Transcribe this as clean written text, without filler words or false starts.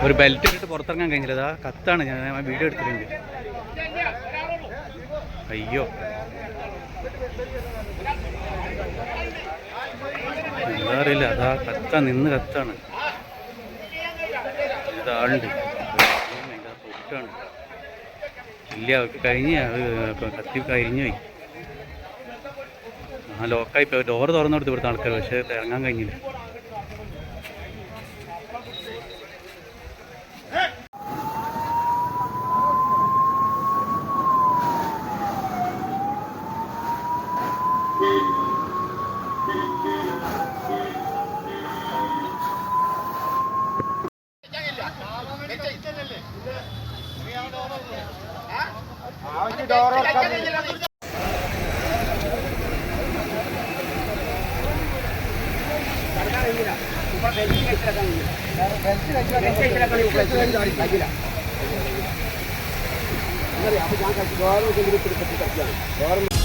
ഒരു ബെൽറ്റ് ഇട്ടിട്ട് പുറത്തിറങ്ങാൻ കഴിഞ്ഞില്ല. അതാ കത്താണ്, ഞാൻ വീഡിയോ എടുത്തിട്ടുണ്ട്. അയ്യോ, എന്താ അറിയില്ല, അതാ നിന്ന് കത്താണ്. ഇതാളുണ്ട്, തൊട്ടാണ്. ഇല്ല, അവർക്ക് കഴിഞ്ഞ കത്തി കഴിഞ്ഞു പോയി. ആ ലോക്കായി പോയി. ഡോറ് തുറന്നു കൊടുത്ത് ഇവിടുത്തെ ആൾക്കാർ, പക്ഷേ ഇറങ്ങാൻ കഴിഞ്ഞില്ല. ഞാൻ